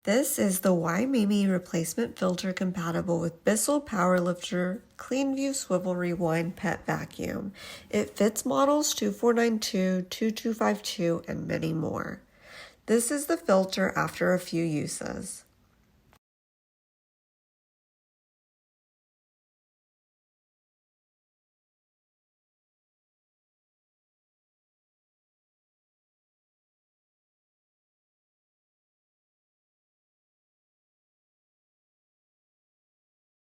This is the Why Mimi replacement filter compatible with Bissell Powerlifter CleanView Swivel Rewind Pet Vacuum. It fits models 2492, 2252, and many more. This is the filter after a few uses.